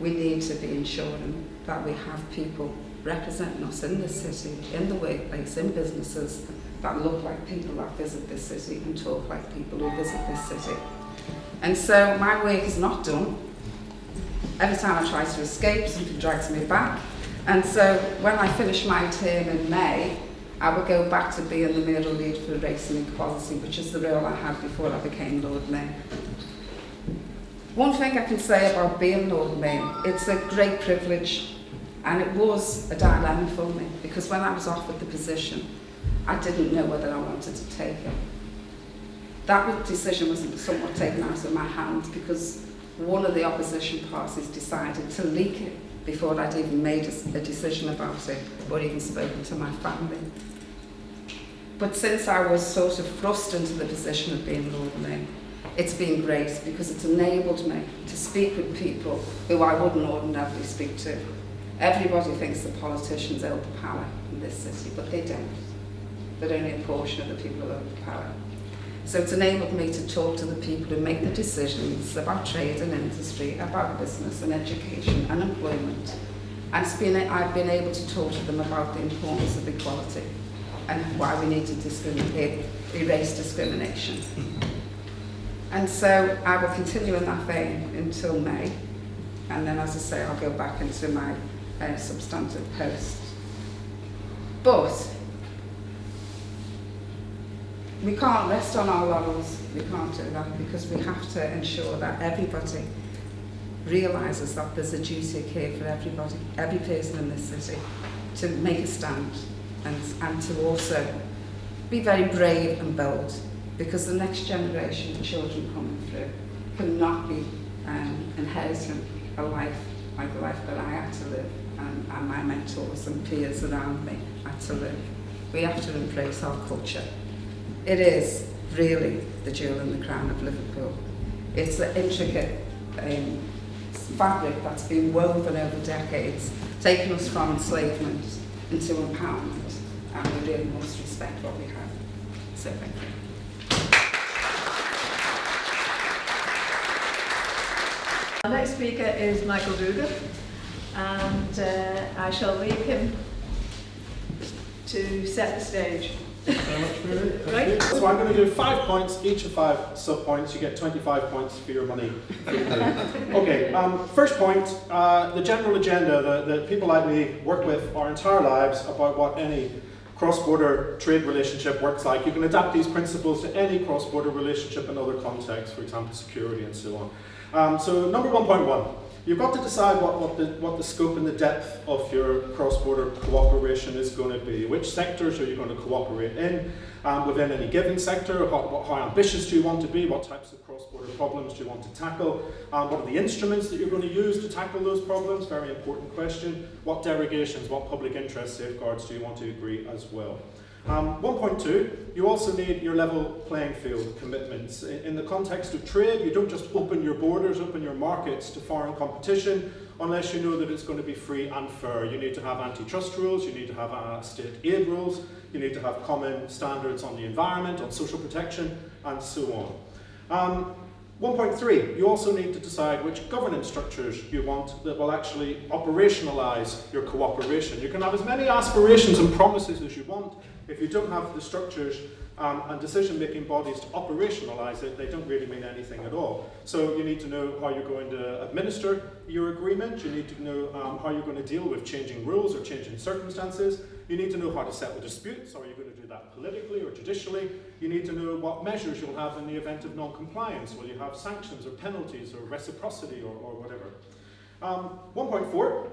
we need to be ensuring that we have people representing us in this city, in the workplace, in businesses that look like people that visit this city and talk like people who visit this city. And so my work is not done. Every time I try to escape, something drags me back. And so when I finish my term in May, I will go back to being the mayoral lead for race and equality, which is the role I had before I became Lord Mayor. One thing I can say about being Lord Mayor, it's a great privilege, and it was a dilemma for me, because when I was offered the position, I didn't know whether I wanted to take it. That decision was somewhat taken out of my hands because one of the opposition parties decided to leak it before I'd even made a decision about it or even spoken to my family. But since I was sort of thrust into the position of being Lord Mayor, it's been great because it's enabled me to speak with people who I wouldn't ordinarily speak to. Everybody thinks the politicians own the power in this city, but they don't. They're only a portion of the people who own the power. So it's enabled me to talk to the people who make the decisions about trade and industry, about business and education and employment. And I've been able to talk to them about the importance of equality and why we need to erase discrimination. And so I will continue in that vein until May. And then, as I say, I'll go back into my substantive post. But we can't rest on our laurels. We can't do that because we have to ensure that everybody realises that there's a duty of care for everybody, every person in this city, to make a stand and to also be very brave and bold, because the next generation of children coming through cannot be inheriting a life like the life that I had to live and my mentors and peers around me had to live. We have to embrace our culture. It is really the jewel in the crown of Liverpool. It's the intricate fabric that's been woven over decades, taking us from enslavement into empowerment, and we really must respect what we have. So thank you. Our next speaker is Michael Dugan, and I shall leave him to set the stage. Right. So I'm going to do 5 points, each of 5 sub-points. You get 25 points for your money. Okay, first point, the general agenda that people like me work with our entire lives about what any cross-border trade relationship works like. You can adapt these principles to any cross-border relationship in other contexts, for example, security and so on. So number 1.1. You've got to decide what the scope and the depth of your cross-border cooperation is going to be. Which sectors are you going to cooperate in within any given sector? How ambitious do you want to be? What types of cross-border problems do you want to tackle? What are the instruments that you're going to use to tackle those problems? Very important question. What derogations, what public interest safeguards do you want to agree as well? 1.2, you also need your level playing field commitments. In the context of trade, you don't just open your borders, open your markets to foreign competition unless you know that it's going to be free and fair. You need to have antitrust rules, you need to have state aid rules, you need to have common standards on the environment, on social protection, and so on. 1.3, you also need to decide which governance structures you want that will actually operationalise your cooperation. You can have as many aspirations and promises as you want. If you don't have the structures and decision-making bodies to operationalise it, they don't really mean anything at all. So you need to know how you're going to administer your agreement. You need to know how you're going to deal with changing rules or changing circumstances. You need to know how to settle disputes. Are you going to do that politically or judicially? You need to know what measures you'll have in the event of non-compliance. Will you have sanctions or penalties or reciprocity or whatever? 1.4.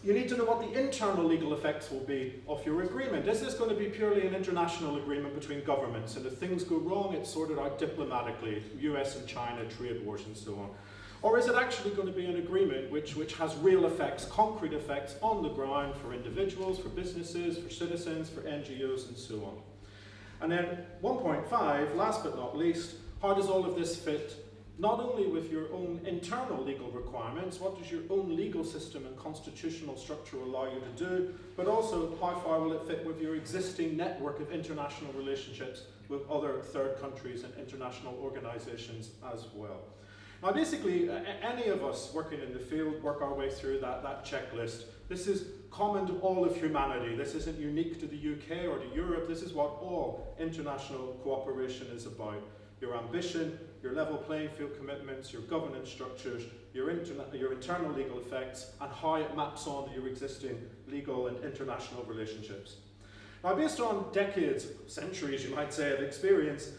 You need to know what the internal legal effects will be of your agreement. Is this going to be purely an international agreement between governments, and if things go wrong, it's sorted out diplomatically, US and China, trade wars and so on? Or is it actually going to be an agreement which has real effects, concrete effects on the ground for individuals, for businesses, for citizens, for NGOs and so on? And then 1.5, last but not least, how does all of this fit not only with your own internal legal requirements, what does your own legal system and constitutional structure allow you to do, but also how far will it fit with your existing network of international relationships with other third countries and international organisations as well. Now basically, any of us working in the field work our way through that checklist. This is common to all of humanity. This isn't unique to the UK or to Europe. This is what all international cooperation is about. Your ambition, your level playing field commitments, your governance structures, your internal legal effects, and how it maps onto your existing legal and international relationships. Now, based on decades, centuries you might say, of experience,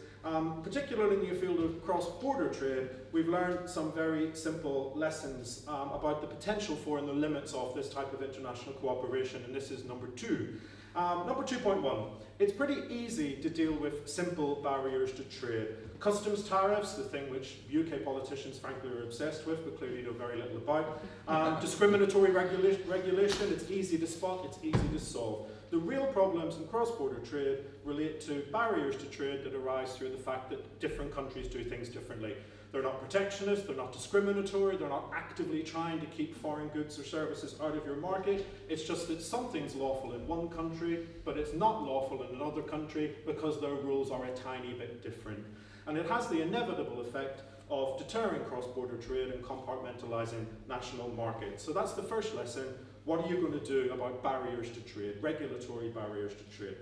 particularly in the field of cross-border trade, we've learned some very simple lessons about the potential for and the limits of this type of international cooperation, and this is number 2. Number 2.1, it's pretty easy to deal with simple barriers to trade. Customs tariffs, the thing which UK politicians frankly are obsessed with but clearly know very little about. Discriminatory regulation, it's easy to spot, it's easy to solve. The real problems in cross-border trade relate to barriers to trade that arise through the fact that different countries do things differently. They're not protectionist, they're not discriminatory, they're not actively trying to keep foreign goods or services out of your market. It's just that something's lawful in one country, but it's not lawful in another country because their rules are a tiny bit different. And it has the inevitable effect of deterring cross-border trade and compartmentalizing national markets. So that's the first lesson. What are you going to do about barriers to trade, regulatory barriers to trade?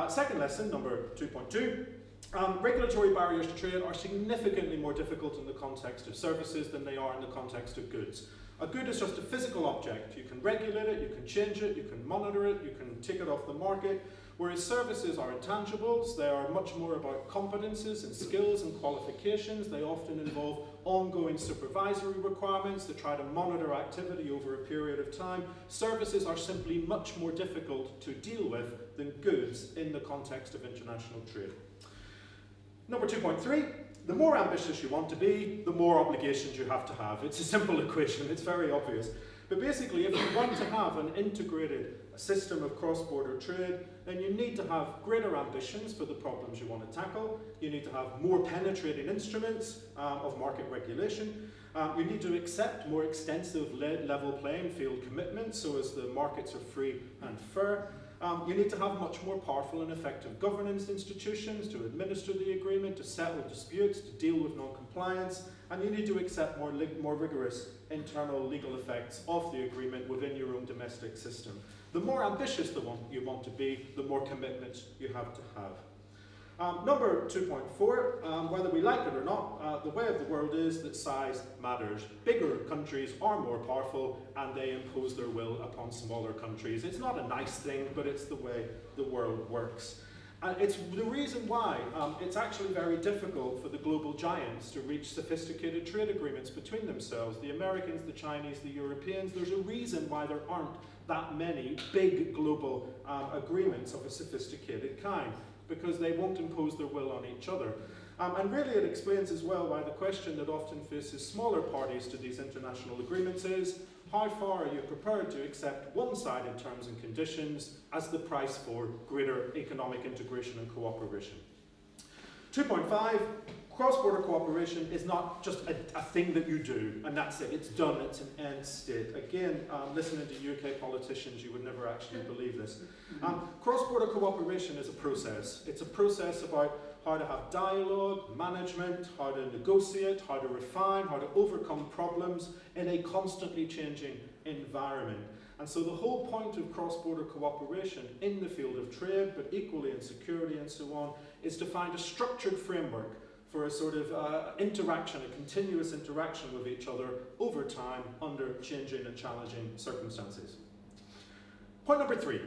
Second lesson, number 2.2. Regulatory barriers to trade are significantly more difficult in the context of services than they are in the context of goods. A good is just a physical object. You can regulate it, you can change it, you can monitor it, you can take it off the market. Whereas services are intangibles, they are much more about competences and skills and qualifications. They often involve ongoing supervisory requirements to try to monitor activity over a period of time. Services are simply much more difficult to deal with than goods in the context of international trade. Number 2.3, the more ambitious you want to be, the more obligations you have to have. It's a simple equation, it's very obvious. But basically, if you want to have an integrated system of cross-border trade, then you need to have greater ambitions for the problems you want to tackle. You need to have more penetrating instruments of market regulation. You need to accept more extensive level playing field commitments so as the markets are free and fair. You need to have much more powerful and effective governance institutions to administer the agreement, to settle disputes, to deal with non-compliance, and you need to accept more rigorous internal legal effects of the agreement within your own domestic system. The more ambitious you want to be, the more commitments you have to have. Number 2.4, whether we like it or not, the way of the world is that size matters. Bigger countries are more powerful and they impose their will upon smaller countries. It's not a nice thing, but it's the way the world works. And it's the reason why it's actually very difficult for the global giants to reach sophisticated trade agreements between themselves. The Americans, the Chinese, the Europeans, there's a reason why there aren't that many big global agreements of a sophisticated kind, because they won't impose their will on each other. And really it explains as well why the question that often faces smaller parties to these international agreements is, how far are you prepared to accept one-sided terms and conditions as the price for greater economic integration and cooperation? 2.5, cross-border cooperation is not just a thing that you do, and that's it, it's done, it's an end state. Again, listening to UK politicians, you would never actually believe this. Cross-border cooperation is a process. It's a process about how to have dialogue, management, how to negotiate, how to refine, how to overcome problems in a constantly changing environment. And so the whole point of cross-border cooperation in the field of trade, but equally in security and so on, is to find a structured framework for a sort of interaction, a continuous interaction with each other over time under changing and challenging circumstances. Point number 3.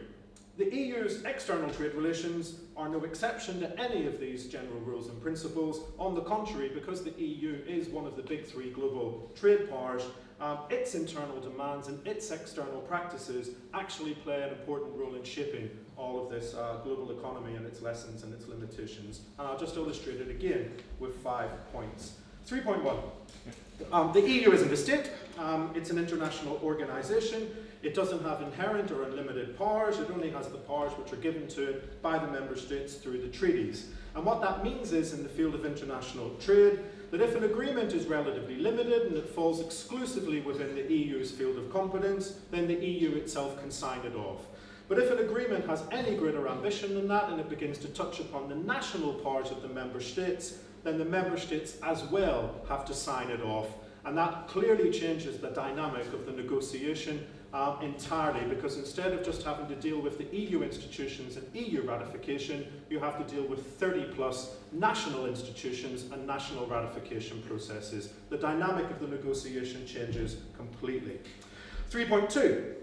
The EU's external trade relations are no exception to any of these general rules and principles. On the contrary, because the EU is one of the big 3 global trade powers, its internal demands and its external practices actually play an important role in shaping all of this global economy and its lessons and its limitations. And I'll just illustrate it again with 5 points. 3.1. The EU isn't a state, it's an international organisation. It doesn't have inherent or unlimited powers, it only has the powers which are given to it by the member states through the treaties. And what that means is, in the field of international trade, that if an agreement is relatively limited and it falls exclusively within the EU's field of competence, then the EU itself can sign it off. But if an agreement has any greater ambition than that and it begins to touch upon the national powers of the member states, then the member states as well have to sign it off. And that clearly changes the dynamic of the negotiation entirely, because instead of just having to deal with the EU institutions and EU ratification, you have to deal with 30+ national institutions and national ratification processes. The dynamic of the negotiation changes completely. 3.2.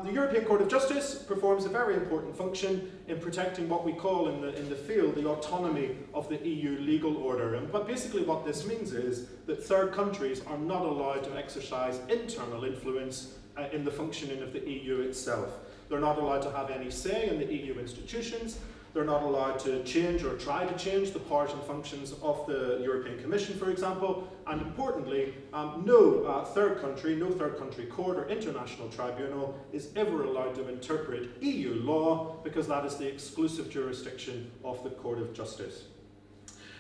The European Court of Justice performs a very important function in protecting what we call in the field the autonomy of the EU legal order. And basically what this means is that third countries are not allowed to exercise internal influence in the functioning of the EU itself. They're not allowed to have any say in the EU institutions. They're not allowed to change or try to change the powers and functions of the European Commission, for example. And importantly, no third country court or international tribunal is ever allowed to interpret EU law, because that is the exclusive jurisdiction of the Court of Justice.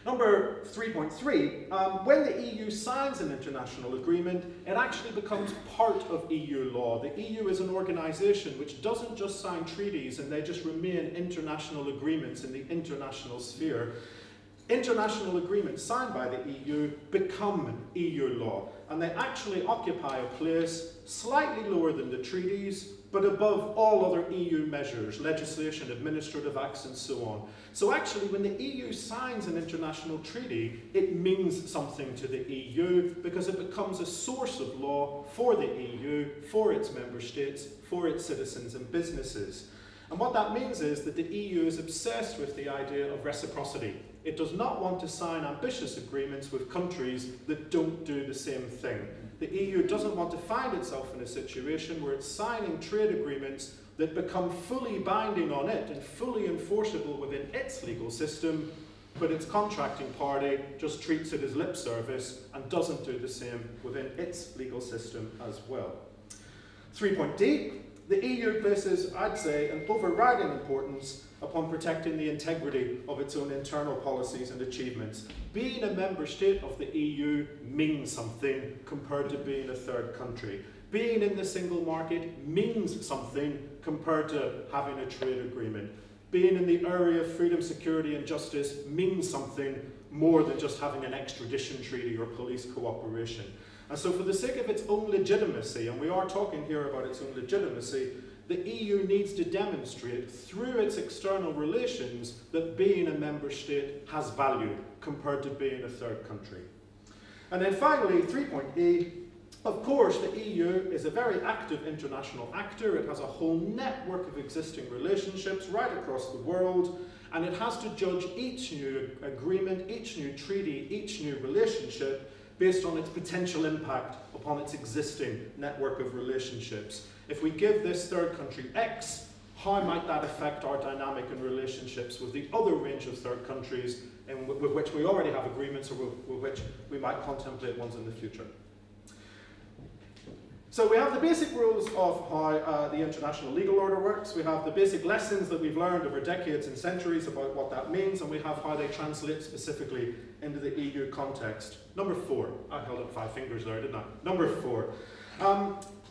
Number 3.3, when the EU signs an international agreement, it actually becomes part of EU law. The EU is an organisation which doesn't just sign treaties and they just remain international agreements in the international sphere. International agreements signed by the EU become EU law, and they actually occupy a place slightly lower than the treaties, but above all other EU measures, legislation, administrative acts, and so on. So actually, when the EU signs an international treaty, it means something to the EU, because it becomes a source of law for the EU, for its member states, for its citizens and businesses. And what that means is that the EU is obsessed with the idea of reciprocity. It does not want to sign ambitious agreements with countries that don't do the same thing. The EU doesn't want to find itself in a situation where it's signing trade agreements that become fully binding on it and fully enforceable within its legal system, but its contracting party just treats it as lip service and doesn't do the same within its legal system as well. 3.D. The EU places, I'd say, an overriding importance upon protecting the integrity of its own internal policies and achievements. Being a member state of the EU means something compared to being a third country. Being in the single market means something compared to having a trade agreement. Being in the area of freedom, security and justice means something more than just having an extradition treaty or police cooperation. And so for the sake of its own legitimacy, and we are talking here about its own legitimacy, the EU needs to demonstrate through its external relations that being a member state has value compared to being a third country. And then finally, 3.E, of course, the EU is a very active international actor. It has a whole network of existing relationships right across the world, and it has to judge each new agreement, each new treaty, each new relationship based on its potential impact upon its existing network of relationships. If we give this third country X, how might that affect our dynamic and relationships with the other range of third countries with which we already have agreements or with which we might contemplate ones in the future? So we have the basic rules of how the international legal order works. We have the basic lessons that we've learned over decades and centuries about what that means, and we have how they translate specifically into the EU context. Number 4. I held up 5 fingers there, didn't I? Number 4.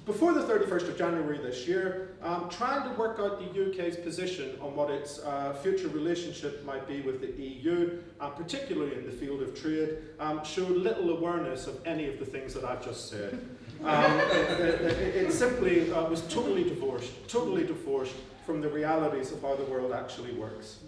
Before the 31st of January this year, trying to work out the UK's position on what its future relationship might be with the EU, particularly in the field of trade, showed little awareness of any of the things that I've just said. It simply was totally divorced from the realities of how the world actually works.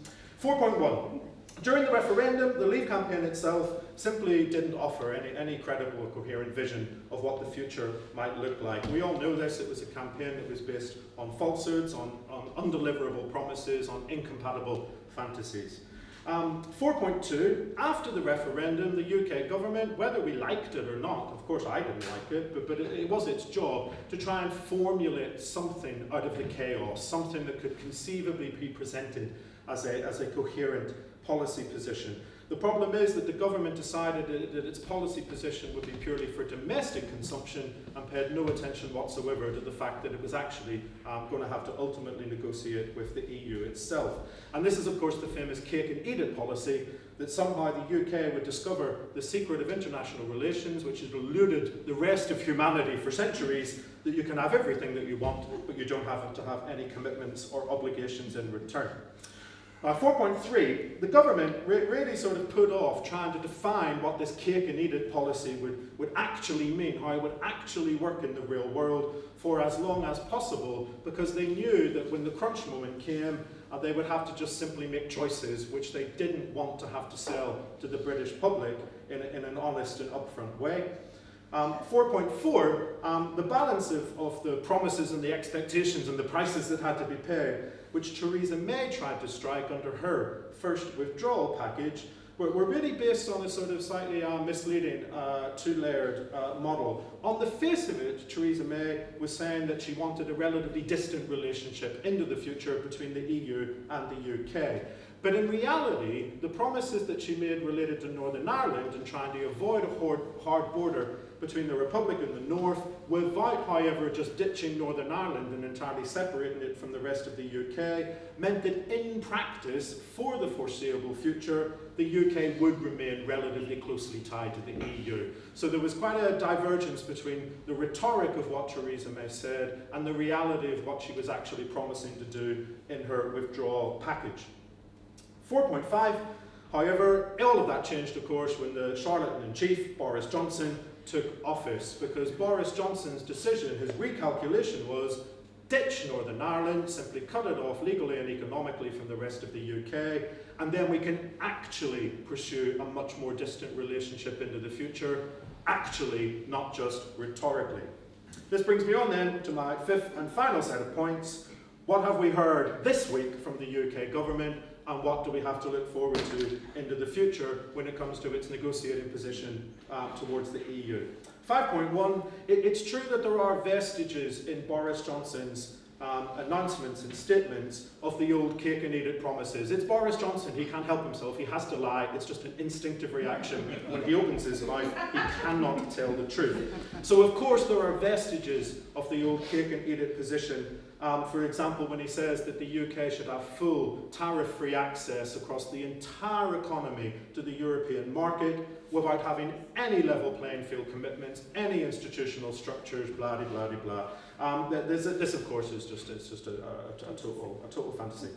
4.1. During the referendum, the Leave campaign itself simply didn't offer any credible or coherent vision of what the future might look like. We all know this. It was a campaign that was based on falsehoods, on undeliverable promises, on incompatible fantasies. 4.2, after the referendum, the UK government, whether we liked it or not, of course I didn't like it, but it was its job to try and formulate something out of the chaos, something that could conceivably be presented as a coherent policy position. The problem is that the government decided that its policy position would be purely for domestic consumption and paid no attention whatsoever to the fact that it was actually going to have to ultimately negotiate with the EU itself. And this is, of course, the famous cake and eat it policy, that somehow the UK would discover the secret of international relations, which has eluded the rest of humanity for centuries, that you can have everything that you want, but you don't have to have any commitments or obligations in return. 4.3, the government really sort of put off trying to define what this cake and eat it policy would actually mean, how it would actually work in the real world for as long as possible, because they knew that when the crunch moment came, they would have to just simply make choices which they didn't want to have to sell to the British public in an honest and upfront way. 4.4, the balance of the promises and the expectations and the prices that had to be paid, which Theresa May tried to strike under her first withdrawal package, were really based on a sort of slightly misleading two-layered model. On the face of it, Theresa May was saying that she wanted a relatively distant relationship into the future between the EU and the UK. But in reality, the promises that she made related to Northern Ireland and trying to avoid a hard border between the Republic and the North, without, however, just ditching Northern Ireland and entirely separating it from the rest of the UK, meant that in practice, for the foreseeable future, the UK would remain relatively closely tied to the EU. So there was quite a divergence between the rhetoric of what Theresa May said and the reality of what she was actually promising to do in her withdrawal package. 4.5, however, all of that changed, of course, when the charlatan-in-chief, Boris Johnson, took office, because Boris Johnson's decision, his recalculation was ditch Northern Ireland, simply cut it off legally and economically from the rest of the UK, and then we can actually pursue a much more distant relationship into the future, actually, not just rhetorically. This brings me on then to my fifth and final set of points. What have we heard this week from the UK government, and what do we have to look forward to into the future when it comes to its negotiating position towards the EU? 5.1, it's true that there are vestiges in Boris Johnson's announcements and statements of the old cake and eat it promises. It's Boris Johnson, he can't help himself, he has to lie, it's just an instinctive reaction. When he opens his mouth, he cannot tell the truth. So of course there are vestiges of the old cake and eat it position. For example, when he says that the UK should have full tariff-free access across the entire economy to the European market without having any level playing field commitments, any institutional structures, blah, blah, blah, blah. This, of course, is just a total fantasy.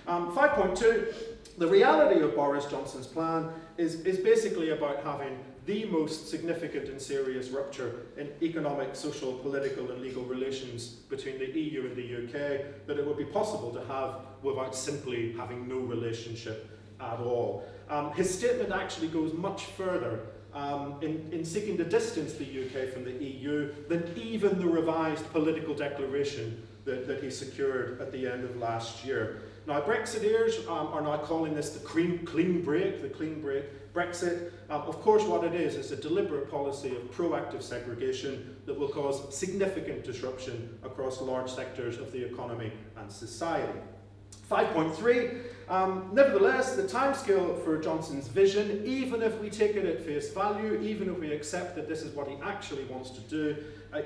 5.2, the reality of Boris Johnson's plan is basically about having the most significant and serious rupture in economic, social, political and legal relations between the EU and the UK that it would be possible to have without simply having no relationship at all. His statement actually goes much further in seeking to distance the UK from the EU than even the revised political declaration that he secured at the end of last year. Now, Brexiteers are now calling this the clean break Brexit. Of course, what it is a deliberate policy of proactive segregation that will cause significant disruption across large sectors of the economy and society. 5.3, nevertheless, the timescale for Johnson's vision, even if we take it at face value, even if we accept that this is what he actually wants to do,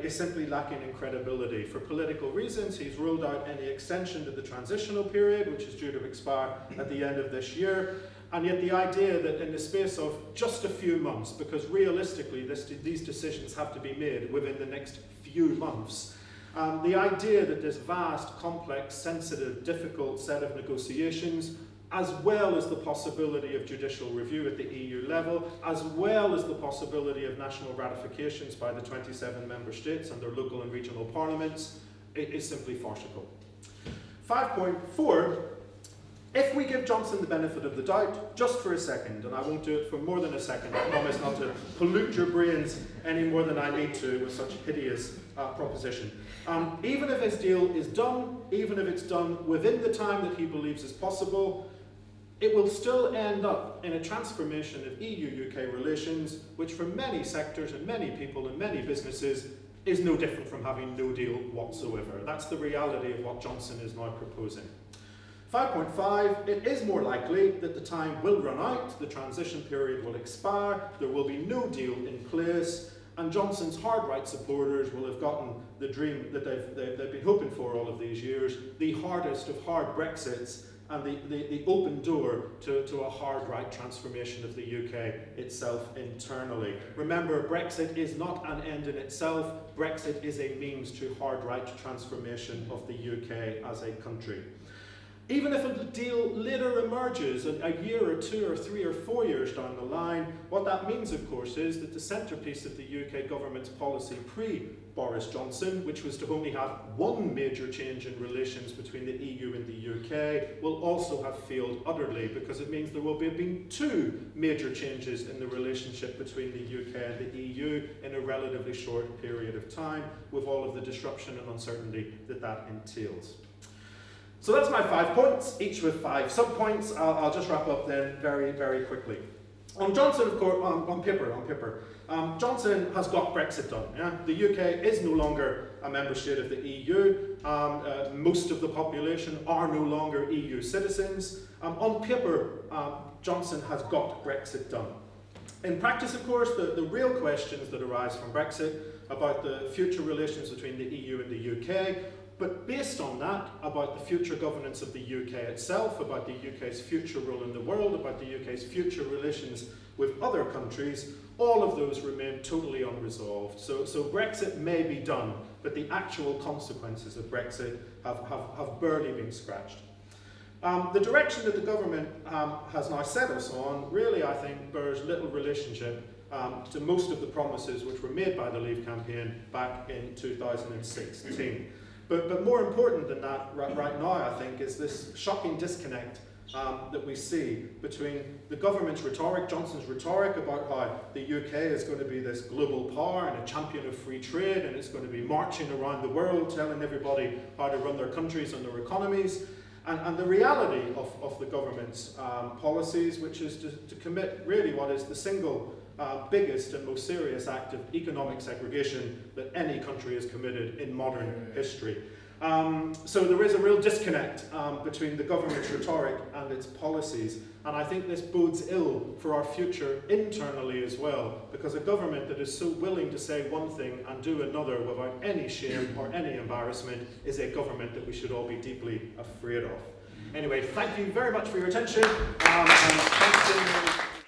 is simply lacking in credibility. For political reasons, he's ruled out any extension to the transitional period, which is due to expire at the end of this year. And yet the idea that in the space of just a few months, because realistically these decisions have to be made within the next few months, the idea that this vast, complex, sensitive, difficult set of negotiations, as well as the possibility of judicial review at the EU level, as well as the possibility of national ratifications by the 27 member states and their local and regional parliaments, is simply farcical. 5.4, if we give Johnson the benefit of the doubt, just for a second, and I won't do it for more than a second, I promise not to pollute your brains any more than I need to with such hideous proposition. Even if his deal is done, even if it's done within the time that he believes is possible, it will still end up in a transformation of EU-UK relations, which for many sectors and many people and many businesses is no different from having no deal whatsoever. That's the reality of what Johnson is now proposing. 5.5, it is more likely that the time will run out, the transition period will expire, there will be no deal in place, and Johnson's hard right supporters will have gotten the dream that they've been hoping for all of these years, the hardest of hard Brexits, and the open door to a hard right transformation of the UK itself internally. Remember, Brexit is not an end in itself, Brexit is a means to hard right transformation of the UK as a country. Even if a deal later emerges a year or 2 or 3 or 4 years down the line, what that means, of course, is that the centrepiece of the UK government's policy pre-Boris Johnson, which was to only have one major change in relations between the EU and the UK, will also have failed utterly, because it means there will have been 2 major changes in the relationship between the UK and the EU in a relatively short period of time, with all of the disruption and uncertainty that that entails. So that's my 5 points, each with 5 sub-points. I'll just wrap up then very, very quickly. On Johnson, of course, on paper, Johnson has got Brexit done. Yeah? The UK is no longer a member state of the EU. Most of the population are no longer EU citizens. On paper, Johnson has got Brexit done. In practice, of course, the real questions that arise from Brexit about the future relations between the EU and the UK, but based on that, about the future governance of the UK itself, about the UK's future role in the world, about the UK's future relations with other countries, all of those remain totally unresolved. So Brexit may be done, but the actual consequences of Brexit have barely been scratched. The direction that the government has now set us on really, I think, bears little relationship to most of the promises which were made by the Leave campaign back in 2016. But more important than that right now, I think, is this shocking disconnect that we see between the government's rhetoric, Johnson's rhetoric about how the UK is going to be this global power and a champion of free trade, and it's going to be marching around the world telling everybody how to run their countries and their economies, and the reality of the government's policies, which is to commit really what is the single biggest and most serious act of economic segregation that any country has committed in modern history. So there is a real disconnect between the government's rhetoric and its policies, and I think this bodes ill for our future internally as well, because a government that is so willing to say one thing and do another without any shame or any embarrassment is a government that we should all be deeply afraid of. Anyway, thank you very much for your attention, and thanks